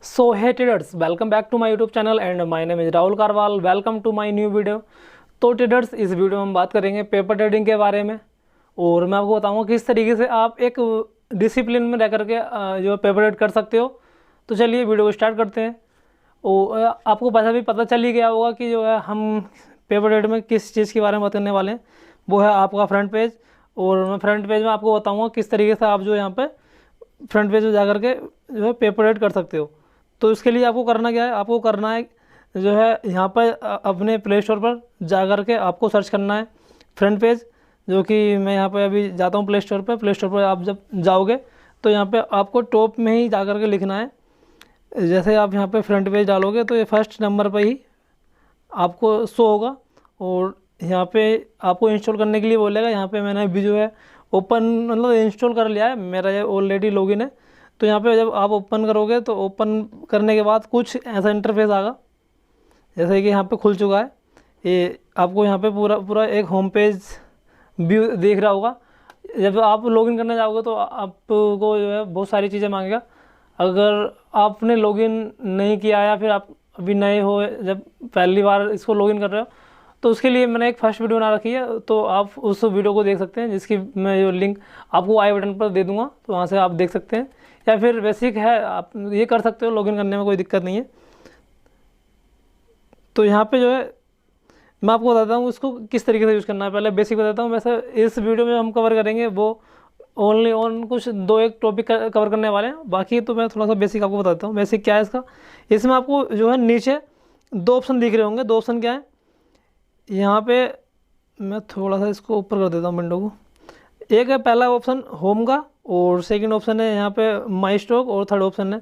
So hey traders, welcome back to my YouTube channel and my name is Rahul Karwal. Welcome to my new video. तो traders, इस video में हम बात करेंगे paper trading के बारे में और मैं आपको बताऊंगा किस तरीके से आप एक डिसिप्लिन में रह करके जो पेपर ट्रेड कर सकते हो। तो चलिए वीडियो को स्टार्ट करते हैं। और आपको पता चल ही गया होगा कि जो है हम पेपर ट्रेड में किस चीज़ के बारे में बात करने वाले हैं। वो है आपका फ्रंट पेज। और मैं फ्रंट पेज में आपको बताऊँगा किस तरीके से आप जो यहाँ पर फ्रंट पेज में जा करके जो है पेपर ट्रेड कर सकते हो। तो इसके लिए आपको करना क्या है, आपको करना है जो है यहाँ पर अपने प्ले स्टोर पर जा कर के आपको सर्च करना है फ्रंट पेज। जो कि मैं यहाँ पर अभी जाता हूँ प्ले स्टोर पर आप जब जाओगे तो यहाँ पे आपको टॉप में ही जा कर के लिखना है। जैसे आप यहाँ पे फ्रंट पेज डालोगे तो ये फर्स्ट नंबर पर ही आपको शो होगा। और यहाँ पे आपको इंस्टॉल करने के लिए बोलेगा। यहाँ पे मैंने अभी जो है ओपन मतलब इंस्टॉल कर लिया है, मेरा ये ऑलरेडी लॉगिन है। तो यहाँ पे जब आप ओपन करोगे तो ओपन करने के बाद कुछ ऐसा इंटरफेस आएगा जैसे कि यहाँ पे खुल चुका है। ये आपको यहाँ पे पूरा एक होम पेज व्यू देख रहा होगा। जब आप लॉगिन करने जाओगे तो आपको जो है बहुत सारी चीज़ें मांगेगा। अगर आपने लॉगिन नहीं किया या फिर आप अभी नए हो, जब पहली बार इसको लॉगिन कर रहे हो, तो उसके लिए मैंने एक फर्स्ट वीडियो बना रखी है। तो आप उस वीडियो को देख सकते हैं, जिसकी मैं जो लिंक आपको आई बटन पर दे दूंगा, तो वहाँ से आप देख सकते हैं। या फिर बेसिक है, आप ये कर सकते हो, लॉगिन करने में कोई दिक्कत नहीं है। तो यहाँ पे जो है मैं आपको बताता हूँ इसको किस तरीके से यूज़ करना है। पहले बेसिक बताता हूँ। वैसे इस वीडियो में हम कवर करेंगे वो ओनली ऑन कुछ दो एक टॉपिक कवर करने वाले हैं। बाकी तो मैं थोड़ा सा बेसिक आपको बताता हूँ। बेसिक क्या है इसका, इसमें आपको जो है नीचे दो ऑप्शन दिख रहे होंगे। दो ऑप्शन क्या है, यहाँ पे मैं थोड़ा सा इसको ऊपर कर देता हूँ विंडो को। एक है पहला ऑप्शन होम का, और सेकंड ऑप्शन है यहाँ पे माई स्टॉक, और थर्ड ऑप्शन है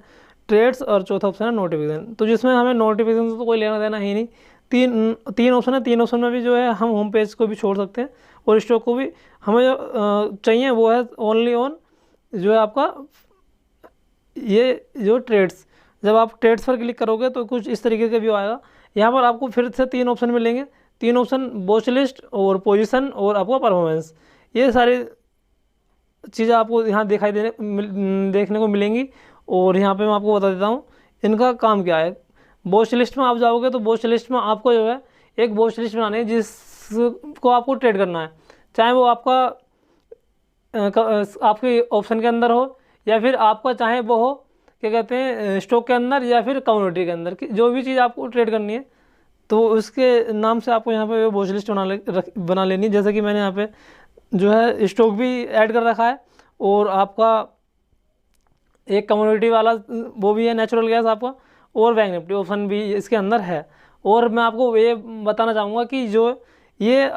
ट्रेड्स, और चौथा ऑप्शन है नोटिफिकेशन। तो जिसमें हमें नोटिफिकेशन से तो कोई लेना देना ही नहीं। तीन तीन ऑप्शन है। तीन ऑप्शन में भी जो है हम होम पेज को भी छोड़ सकते हैं और स्टॉक को भी। हमें जो चाहिए वो है ओनली ऑन जो है आपका ये जो ट्रेड्स। जब आप ट्रेड्स पर क्लिक करोगे तो कुछ इस तरीके का व्यू आएगा। यहाँ पर आपको फिर से तीन ऑप्शन मिलेंगे। तीन ऑप्शन वॉच लिस्ट और पोजीशन और आपका परफॉर्मेंस, ये सारी चीज़ें आपको यहाँ देखने को मिलेंगी। और यहाँ पे मैं आपको बता देता हूँ इनका काम क्या है। वॉच लिस्ट में आप जाओगे तो वॉच लिस्ट में आपको जो है एक वॉच लिस्ट बनानी है जिसको आपको ट्रेड करना है। चाहे वो आपका आपके ऑप्शन के अंदर हो, या फिर आपका चाहे वो हो क्या कहते हैं स्टॉक के अंदर, या फिर कम्युनिटी के अंदर, जो भी चीज़ आपको ट्रेड करनी है तो उसके नाम से आपको यहाँ पे वॉच लिस्ट बना लेनी है। जैसे कि मैंने यहाँ पे जो है स्टॉक भी ऐड कर रखा है, और आपका एक कम्युनिटी वाला वो भी है नेचुरल गैस आपका, और बैंक निफ्टी ऑप्शन भी इसके अंदर है। और मैं आपको ये बताना चाहूँगा कि ये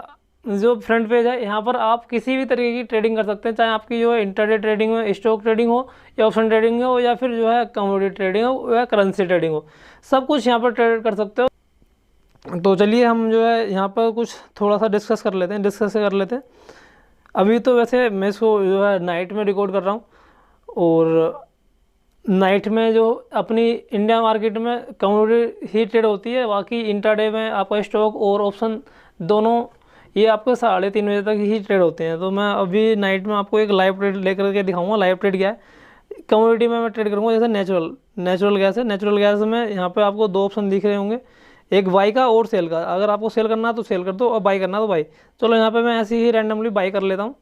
जो फ्रंट पेज है, यहाँ पर आप किसी भी तरीके की ट्रेडिंग कर सकते हैं। चाहे आपकी जो है इंटरडे ट्रेडिंग हो, स्टॉक ट्रेडिंग हो, या ऑप्शन ट्रेडिंग हो, या फिर जो है कमोडिटी ट्रेडिंग हो, या करेंसी ट्रेडिंग हो, सब कुछ यहाँ पर ट्रेड कर सकते हो। तो चलिए हम जो है यहाँ पर कुछ थोड़ा सा डिस्कस कर लेते हैं। अभी तो वैसे मैं इसको जो है नाइट में रिकॉर्ड कर रहा हूँ, और नाइट में जो अपनी इंडिया मार्केट में कमोडिटी ही ट्रेड होती है। बाकी इंट्राडे में आपका स्टॉक और ऑप्शन दोनों ये आपको 3:30 बजे तक ही ट्रेड होते हैं। तो मैं अभी नाइट में आपको एक लाइव ट्रेड लेकर के दिखाऊंगा। लाइव ट्रेड क्या है, कमोडिटी में मैं ट्रेड करूँगा। जैसे नेचुरल गैस है। नेचुरल गैस में यहाँ पे आपको दो ऑप्शन दिख रहे होंगे, एक बाई का और सेल का। अगर आपको सेल करना है तो सेल कर दो, और बाई करना है तो बाई। चलो यहाँ पे मैं ऐसे ही रैंडमली बाई कर लेता हूँ।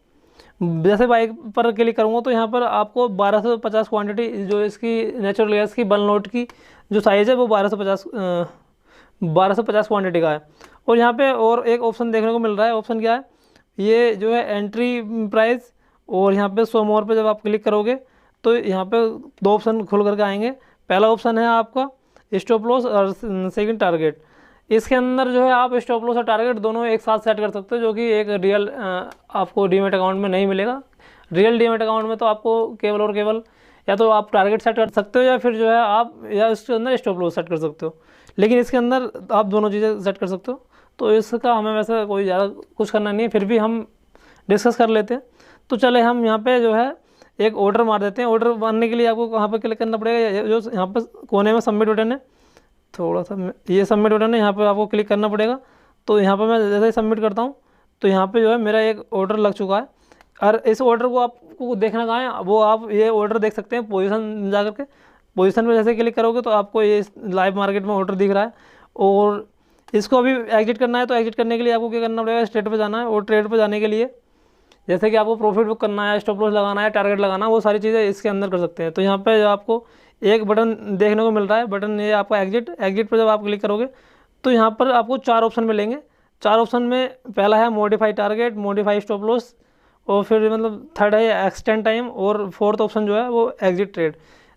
जैसे बाइक पर क्लिक करूँगा तो यहाँ पर आपको 1250 क्वांटिटी जो इसकी नेचुरल गैस की बल्क नोट की जो साइज़ है वो 1250 क्वांटिटी का है। और यहाँ पे और एक ऑप्शन देखने को मिल रहा है। ऑप्शन क्या है, ये जो है एंट्री प्राइस। और यहाँ पे शो मोर पे जब आप क्लिक करोगे तो यहाँ पे दो ऑप्शन खुल करके आएंगे। पहला ऑप्शन है आपका स्टॉप लॉस, और सेकंड टारगेट। इसके अंदर जो है आप स्टॉप लॉस और टारगेट दोनों एक साथ सेट कर सकते हो, जो कि एक रियल आपको डीमेट अकाउंट में नहीं मिलेगा। रियल डीमेट अकाउंट में तो आपको केवल और केवल या तो आप टारगेट सेट कर सकते हो, या फिर जो है आप या इसके अंदर स्टॉप लॉस सेट कर सकते हो। लेकिन इसके अंदर आप दोनों चीज़ें सेट कर सकते हो। तो इसका हमें वैसे कोई ज़्यादा कुछ करना नहीं है, फिर भी हम डिस्कस कर लेते हैं। तो चले हम यहाँ पर जो है एक ऑर्डर मार देते हैं। ऑर्डर मारने के लिए आपको कहाँ पर क्लिक करना पड़ेगा, जो यहाँ पर कोने में सबमिट बटन है, थोड़ा सा ये सबमिट बटन है, यहाँ पे आपको क्लिक करना पड़ेगा। तो यहाँ पे मैं जैसे ही सबमिट करता हूँ तो यहाँ पे जो है मेरा एक ऑर्डर लग चुका है। और इस ऑर्डर को आपको देखना कहाँ है, वो आप ये ऑर्डर देख सकते हैं पोजीशन जा करके। पोजीशन पे जैसे क्लिक करोगे तो आपको ये लाइव मार्केट में ऑर्डर दिख रहा है, और इसको अभी एग्जिट करना है। तो एग्जिट करने के लिए आपको क्या करना पड़ेगा, ट्रेड पे जाना है, और ट्रेड पे जाने के लिए जैसे कि आपको प्रॉफिट बुक करना है, स्टॉप लॉस लगाना है, टारगेट लगाना, वो सारी चीज़ें इसके अंदर कर सकते हैं। तो यहाँ पे जो आपको एक बटन देखने को मिल रहा है, बटन ये आपका एग्जिट। एग्जिट पर जब आप क्लिक करोगे तो यहाँ पर आपको 4 ऑप्शन मिलेंगे। 4 ऑप्शन में पहला है modify target, modify stop loss, और फिर मतलब थर्ड है एक्सटेंड टाइम, और फोर्थ ऑप्शन जो है वो एग्जिट ट्रेड।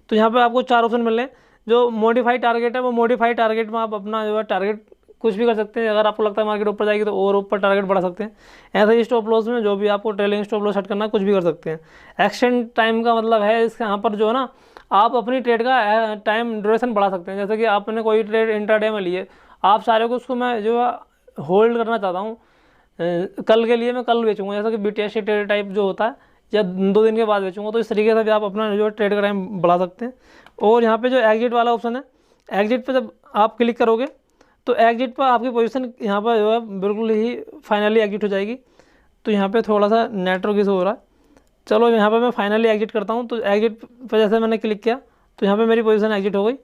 तो यहाँ पे आपको 4 ऑप्शन मिल रहे हैं। जो मॉडिफाई टारगेट है, वो मॉडिफाई टारगेट में आप अपना जो है टारगेट कुछ भी कर सकते हैं। अगर आपको लगता है मार्केट ऊपर जाएगी तो और ऊपर टारगेट बढ़ा सकते हैं। ऐसे ही स्टॉप लॉस में जो भी आपको ट्रेलिंग स्टॉप लॉस सेट करना है, कुछ भी कर सकते हैं। एक्सटेंड टाइम का मतलब है इसके यहाँ पर जो है ना, आप अपनी ट्रेड का टाइम ड्यूरेशन बढ़ा सकते हैं। जैसे कि आपने कोई ट्रेड इंट्राडे में लिए, आप सारे को उसको मैं जो है होल्ड करना चाहता हूँ, कल के लिए मैं कल बेचूंगा, जैसा कि BTS ट्रेड टाइप जो होता है, या 2 दिन के बाद बेचूंगा। तो इस तरीके से भी आप अपना जो ट्रेड का टाइम बढ़ा सकते हैं। और यहाँ पे जो एग्जिट वाला ऑप्शन है, एग्जिट पे जब आप क्लिक करोगे तो एग्जिट पर आपकी पोजीशन यहाँ पर जो है बिल्कुल ही फाइनली एग्जिट हो जाएगी। तो यहाँ पे थोड़ा सा नेटवर्क इशू हो रहा है, चलो यहाँ पे मैं फाइनली एग्जिट करता हूँ। तो एग्जिट पर जैसे मैंने क्लिक किया तो यहाँ पे मेरी पोजीशन एग्जिट हो गई,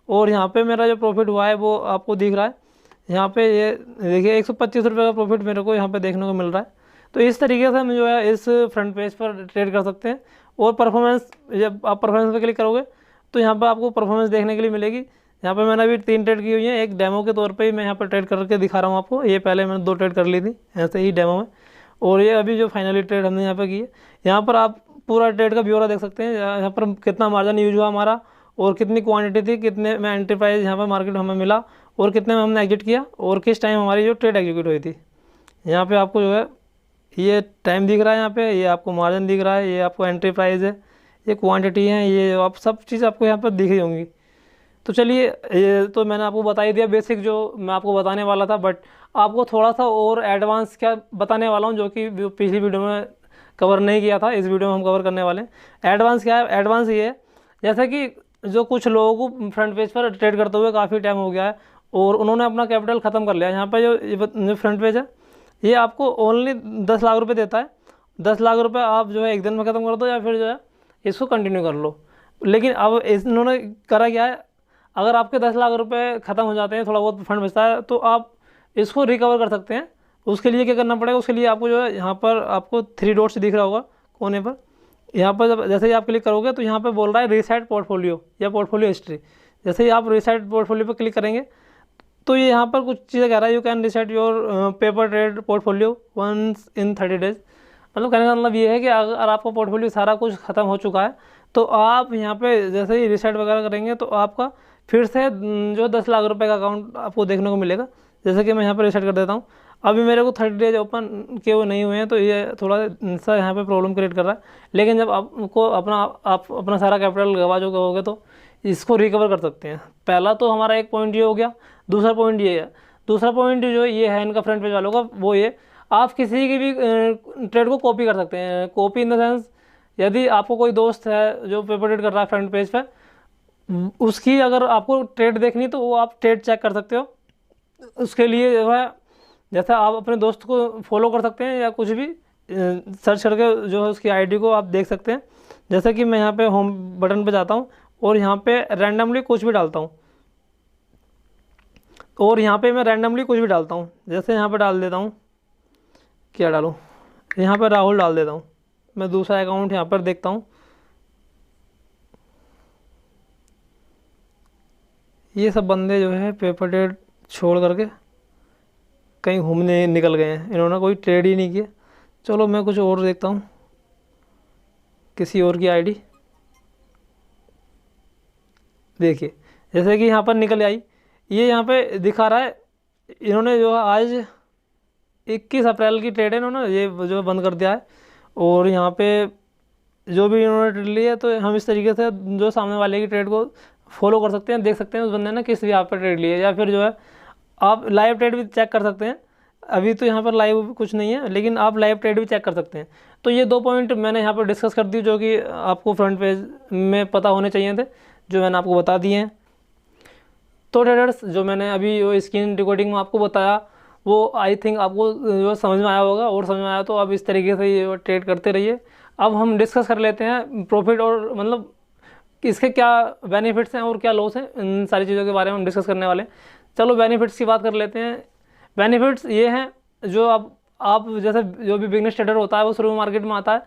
और यहाँ पे मेरा जो प्रॉफिट हुआ है वो आपको दिख रहा है। यहाँ पे ये देखिए 125 रुपये का प्रॉफिट मेरे को यहाँ पे देखने को मिल रहा है। तो इस तरीके से हम जो है इस फ्रंट पेज पर ट्रेड कर सकते हैं। और परफॉर्मेंस, जब आप परफॉर्मेंस पे क्लिक करोगे तो यहाँ पर आपको परफॉर्मेंस देखने के लिए मिलेगी। यहाँ पे मैंने अभी 3 ट्रेड की हुई है, एक डेमो के तौर पे ही मैं यहाँ पर ट्रेड करके दिखा रहा हूँ आपको। ये पहले मैंने 2 ट्रेड कर ली थी ऐसे ही डेमो में, और ये अभी जो फाइनली ट्रेड हमने यहाँ पर की है। यहाँ पर आप पूरा ट्रेड का ब्यौरा देख सकते हैं, यहाँ पर कितना मार्जिन यूज हुआ हमारा, और कितनी क्वांटिटी थी, कितने में एंट्री प्राइस यहाँ पर मार्केट हमें मिला, और कितने में हमने एग्जिट किया, और किस टाइम हमारी जो ट्रेड एग्जीक्यूट हुई थी। यहाँ पे आपको जो है ये टाइम दिख रहा है, यहाँ पे ये आपको मार्जिन दिख रहा है, ये आपको एंट्री प्राइस है, ये क्वांटिटी है, ये आप सब चीज़ आपको यहाँ पर दिख रही होंगी। तो चलिए, ये तो मैंने आपको बता ही दिया बेसिक जो मैं आपको बताने वाला था, बट आपको थोड़ा सा और एडवांस क्या बताने वाला हूँ, जो कि पिछली वीडियो में कवर नहीं किया था, इस वीडियो में हम कवर करने वाले हैं। एडवांस क्या है? एडवांस ये है जैसा कि जो कुछ लोगों को फ्रंट पेज पर ट्रेड करते हुए काफ़ी टाइम हो गया है, और उन्होंने अपना कैपिटल ख़त्म कर लिया। यहाँ पर जो फ्रंट पेज है ये आपको ओनली 10 लाख रुपये देता है। 10 लाख रुपये आप जो है एक दिन में ख़त्म कर दो, या फिर जो है इसको कंटिन्यू कर लो। लेकिन अब इन्होंने करा क्या है, अगर आपके 10 लाख रुपए ख़त्म हो जाते हैं, थोड़ा बहुत फंड बचता है, तो आप इसको रिकवर कर सकते हैं। उसके लिए क्या करना पड़ेगा, उसके लिए आपको जो है यहाँ पर आपको 3 डॉट्स दिख रहा होगा कोने पर। यहाँ पर जब जैसे ही आप क्लिक करोगे तो यहाँ पर बोल रहा है रीसेट पोर्टफोलियो या पोर्टफोलियो हिस्ट्री। जैसे ही आप रीसेट पोर्टफोलियो पर क्लिक करेंगे तो ये यहाँ पर कुछ चीज़ें कह रहा है, you can reset your paper trade portfolio once in 30 days. मतलब कहने का मतलब ये है कि अगर आपका पोर्टफोलियो सारा कुछ ख़त्म हो चुका है तो आप यहाँ पे जैसे ही रीसेट वगैरह करेंगे तो आपका फिर से जो 10 लाख रुपए का अकाउंट आपको देखने को मिलेगा। जैसे कि मैं यहाँ पर रीसेट कर देता हूँ। अभी मेरे को 30 डेज ओपन किए हुए नहीं हुए हैं, तो ये थोड़ा सा यहाँ पे प्रॉब्लम क्रिएट कर रहा है। लेकिन जब आपको आप अपना सारा कैपिटल गवा जो होगे तो इसको रिकवर कर सकते हैं। पहला तो हमारा एक पॉइंट ये हो गया। दूसरा पॉइंट ये है, दूसरा पॉइंट जो ये है इनका फ्रंट पेज वालों का, वो ये आप किसी की भी ट्रेड को कॉपी कर सकते हैं। कॉपी इन द सेंस, यदि आपको कोई दोस्त है जो पेपर ट्रेड कर रहा है फ्रंट पेज पर, उसकी अगर आपको ट्रेड देखनी तो वो आप ट्रेड चेक कर सकते हो। उसके लिए जो है जैसे आप अपने दोस्त को फॉलो कर सकते हैं, या कुछ भी सर्च करके जो है उसकी आईडी को आप देख सकते हैं। जैसे कि मैं यहाँ पे होम बटन पे जाता हूँ और यहाँ पे रैंडमली कुछ भी डालता हूँ, और यहाँ पे मैं रैंडमली कुछ भी डालता हूँ। जैसे यहाँ पे डाल देता हूँ, क्या डालूँ, यहाँ पे राहुल डाल देता हूँ। मैं दूसरा अकाउंट यहाँ पर देखता हूँ, ये सब बंदे जो है पेपर ट्रेड छोड़ करके कहीं घूमने निकल गए हैं, इन्होंने कोई ट्रेड ही नहीं किया। चलो मैं कुछ और देखता हूँ, किसी और की आईडी। देखिए जैसे कि यहाँ पर निकल आई, ये यहाँ पे दिखा रहा है इन्होंने जो आज 21 अप्रैल की ट्रेड है, इन्होंने ये जो बंद कर दिया है। और यहाँ पे जो भी इन्होंने ट्रेड ली है, तो हम इस तरीके से जो सामने वाले की ट्रेड को फॉलो कर सकते हैं, देख सकते हैं उस बंदे ने किस भी आप पर ट्रेड ली है। या फिर जो है आप लाइव ट्रेड भी चेक कर सकते हैं। अभी तो यहाँ पर लाइव कुछ नहीं है, लेकिन आप लाइव ट्रेड भी चेक कर सकते हैं। तो ये 2 पॉइंट मैंने यहाँ पर डिस्कस कर दी, जो कि आपको फ्रंट पेज में पता होने चाहिए थे, जो मैंने आपको बता दिए हैं। तो ट्रेडर्स, जो मैंने अभी वो स्क्रीन रिकॉर्डिंग में आपको बताया, वो आई थिंक आपको जो समझ में आया होगा, और समझ में आया तो आप इस तरीके से ये ट्रेड करते रहिए। अब हम डिस्कस कर लेते हैं प्रॉफिट, और मतलब कि इसके क्या बेनिफिट्स हैं और क्या लॉस हैं, इन सारी चीज़ों के बारे में हम डिस्कस करने वाले हैं। चलो बेनिफिट्स की बात कर लेते हैं। बेनिफिट्स ये हैं, जो आप जैसे जो भी बिजनेस ट्रेडर होता है वो शुरू मार्केट में आता है,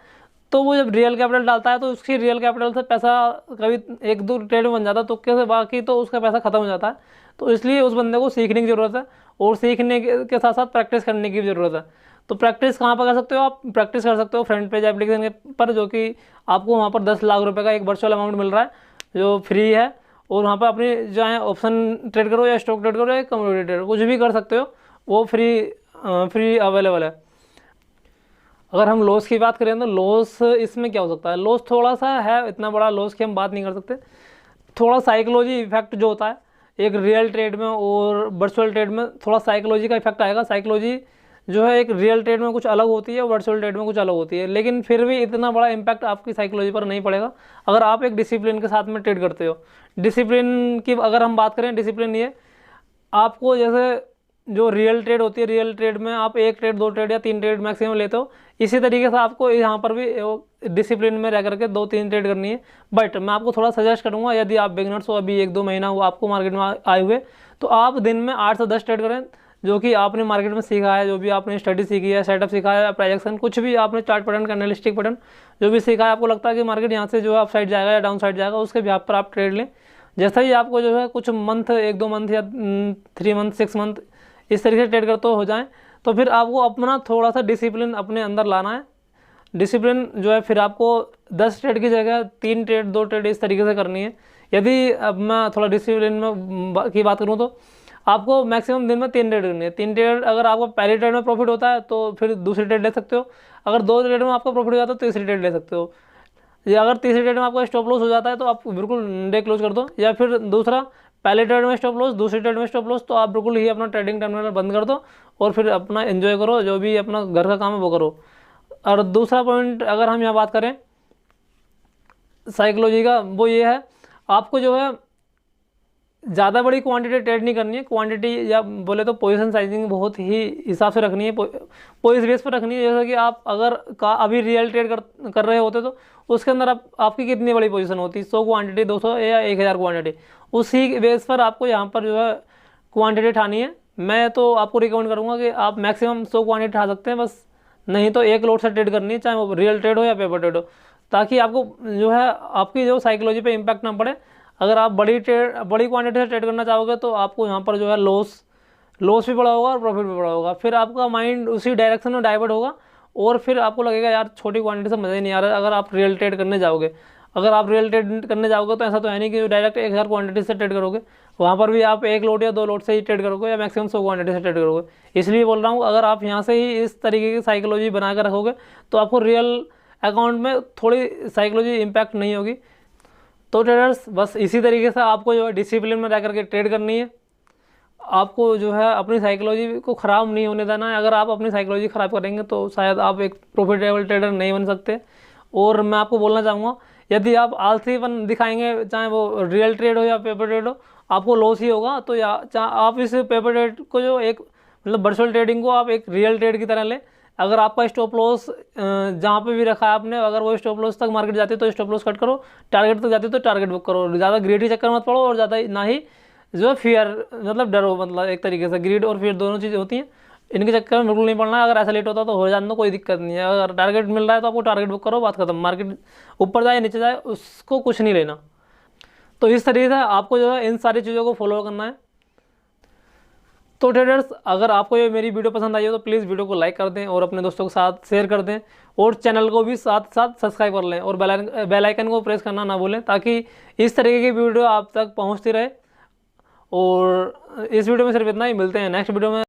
तो वो जब रियल कैपिटल डालता है तो उसकी रियल कैपिटल से पैसा कभी एक दो ट्रेड में बन जाता है, तो कैसे बाकी तो उसका पैसा खत्म हो जाता है। तो इसलिए उस बंदे को सीखने की ज़रूरत है, और सीखने के साथ साथ प्रैक्टिस करने की भी ज़रूरत है। तो प्रैक्टिस कहाँ पर कर सकते हो आप? प्रैक्टिस कर सकते हो फ्रंट पेज एप्लीकेशन पर, जो कि आपको वहाँ पर 10 लाख रुपए का एक वर्चुअल अमाउंट मिल रहा है जो फ्री है। और वहाँ पर अपनी चाहे ऑप्शन ट्रेड करो या स्टॉक ट्रेड करो या कमोडिटी ट्रेड, कुछ भी कर सकते हो, वो फ्री अवेलेबल है। अगर हम लॉस की बात करें तो लॉस इसमें क्या हो सकता है? लॉस थोड़ा सा है, इतना बड़ा लॉस की हम बात नहीं कर सकते। थोड़ा साइकोलॉजी इफेक्ट जो होता है एक रियल ट्रेड में और वर्चुअल ट्रेड में, थोड़ा साइकोलॉजी का इफेक्ट आएगा। साइकोलॉजी जो है एक रियल ट्रेड में कुछ अलग होती है, वर्चुअल ट्रेड में कुछ अलग होती है, लेकिन फिर भी इतना बड़ा इम्पैक्ट आपकी साइकोलॉजी पर नहीं पड़ेगा अगर आप एक डिसिप्लिन के साथ में ट्रेड करते हो। डिसिप्लिन की अगर हम बात करें, डिसिप्लिन ये आपको, जैसे जो रियल ट्रेड होती है, रियल ट्रेड में आप एक ट्रेड, दो ट्रेड या तीन ट्रेड मैक्सिमम लेते हो, इसी तरीके से आपको यहाँ पर भी डिसिप्लिन में रह करके दो तीन ट्रेड करनी है। बट मैं आपको थोड़ा सजेस्ट करूँगा, यदि आप बिगनर्स हो, अभी एक दो महीना हुआ आपको मार्केट में आए हुए, तो आप दिन में 8 से 10 ट्रेड करें, जो कि आपने मार्केट में सीखा है, जो भी आपने स्टडी सीखी है, सेटअप सीखा है, प्राइजेक्शन, कुछ भी आपने चार्ट पैटर्न का एनालिस्टिक पैटर्न जो भी सीखा है, आपको लगता है कि मार्केट यहाँ से जो है अप साइड जाएगा या डाउन साइड जाएगा, उसके बिहाफ पर आप ट्रेड लें। जैसा ही आपको जो है कुछ मंथ, एक दो मंथ या 3 मंथ 6 मंथ इस तरीके से ट्रेड करते हो जाए, तो फिर आपको अपना थोड़ा सा डिसिप्लिन अपने अंदर लाना है। डिसिप्लिन जो है फिर आपको 10 ट्रेड की जगह 3 ट्रेड 2 ट्रेड इस तरीके से करनी है। यदि अब मैं थोड़ा डिसिप्लिन में की बात करूँ तो आपको मैक्सिमम दिन में 3 ट्रेड करनी है। 3 ट्रेड अगर आपको पहली ट्रेड में प्रॉफिट होता है तो फिर दूसरी ट्रेड ले सकते हो, अगर 2 ट्रेड में आपका प्रॉफिट हो जाता है तो तीसरी ट्रेड ले सकते हो, या अगर तीसरी ट्रेड में आपका स्टॉप लॉस हो जाता है तो आप बिल्कुल डे क्लोज कर दो, या फिर दूसरा पहले ट्रेड में स्टॉप लॉस, दूसरी ट्रेड में स्टॉप लॉस, तो आप बिल्कुल ही अपना ट्रेडिंग टर्मिनल बंद कर दो और फिर अपना एंजॉय करो, जो भी अपना घर का काम है वो करो। और दूसरा पॉइंट अगर हम यहाँ बात करें साइकोलॉजी का, वो ये है, आपको जो है ज़्यादा बड़ी क्वांटिटी ट्रेड नहीं करनी है। क्वांटिटी या बोले तो पोजीशन साइजिंग बहुत ही हिसाब से रखनी है, पोजिशन बेस पर रखनी है। जैसे कि आप अगर अभी रियल ट्रेड कर रहे होते तो उसके अंदर आपकी कितनी बड़ी पोजीशन होती, 100 क्वांटिटी, 200 या 1000 क्वांटिटी, उसी बेस पर आपको यहाँ पर जो है क्वांटिटी उठानी है। मैं तो आपको रिकमेंड करूँगा कि आप मैक्सिमम 100 क्वांटिटी उठा सकते हैं बस, नहीं तो एक लोट से ट्रेड करनी है, चाहे वो रियल ट्रेड हो या पेपर ट्रेड हो, ताकि आपको जो है आपकी जो साइकोलॉजी पे इम्पैक्ट ना पड़े। अगर आप बड़ी क्वांटिटी से ट्रेड करना चाहोगे तो आपको यहाँ पर जो है लॉस भी बड़ा होगा और प्रॉफिट भी बड़ा होगा, फिर आपका माइंड उसी डायरेक्शन में डाइवर्ट होगा और फिर आपको लगेगा यार छोटी क्वांटिटी से मज़ा ही नहीं आ रहा। अगर आप रियल ट्रेड करने जाओगे, तो ऐसा तो है नहीं कि डायरेक्ट 1000 क्वांटिटी से ट्रेड करोगे, वहाँ पर भी आप एक लोट या 2 लोट से ही ट्रेड करोगे या मैक्सिमम 100 क्वांटिटी से ट्रेड करोगे। इसलिए बोल रहा हूँ, अगर आप यहाँ से ही इस तरीके की साइकोलॉजी बना कर रखोगे तो आपको रियल अकाउंट में थोड़ी साइकोलॉजी इम्पैक्ट नहीं होगी। तो ट्रेडर्स बस इसी तरीके से आपको जो है डिसिप्लिन में रह करके ट्रेड करनी है। आपको जो है अपनी साइकोलॉजी को ख़राब नहीं होने देना है। अगर आप अपनी साइकोलॉजी ख़राब करेंगे तो शायद आप एक प्रॉफिटेबल ट्रेडर नहीं बन सकते। और मैं आपको बोलना चाहूँगा, यदि आप आलसीपन दिखाएंगे, चाहे वो रियल ट्रेड हो या पेपर ट्रेड हो, आपको लॉस ही होगा। तो या आप इस पेपर ट्रेड को जो एक मतलब वर्चुअल ट्रेडिंग को आप एक रियल ट्रेड की तरह लें। अगर आपका स्टॉप लॉस जहाँ पे भी रखा है आपने, अगर वो स्टॉप लॉस तक मार्केट जाती है तो स्टॉप लॉस कट करो, टारगेट तक जाती है तो टारगेट बुक करो। ज़्यादा ग्रीडी चक्कर मत पड़ो और ज़्यादा ना ही जो है फियर मतलब डरो, मतलब एक तरीके से ग्रीड और फियर दोनों चीज़ें होती हैं, इनके चक्कर में बिल्कुल नहीं पड़ना है। अगर ऐसा लेट होता तो हो जाने दो, कोई दिक्कत नहीं है। अगर टारगेट मिल रहा है तो आपको टारगेट बुक करो, बात खत्म। मार्केट ऊपर जाए नीचे जाए उसको कुछ नहीं लेना। तो इस तरीके से आपको जो है इन सारी चीज़ों को फॉलो करना है। तो ट्रेडर्स, अगर आपको ये मेरी वीडियो पसंद आई हो तो प्लीज़ वीडियो को लाइक कर दें और अपने दोस्तों के साथ शेयर कर दें, और चैनल को भी साथ साथ सब्सक्राइब कर लें और बेल आइकन को प्रेस करना ना भूलें, ताकि इस तरीके की वीडियो आप तक पहुंचती रहे। और इस वीडियो में सिर्फ इतना ही, मिलते हैं नेक्स्ट वीडियो में।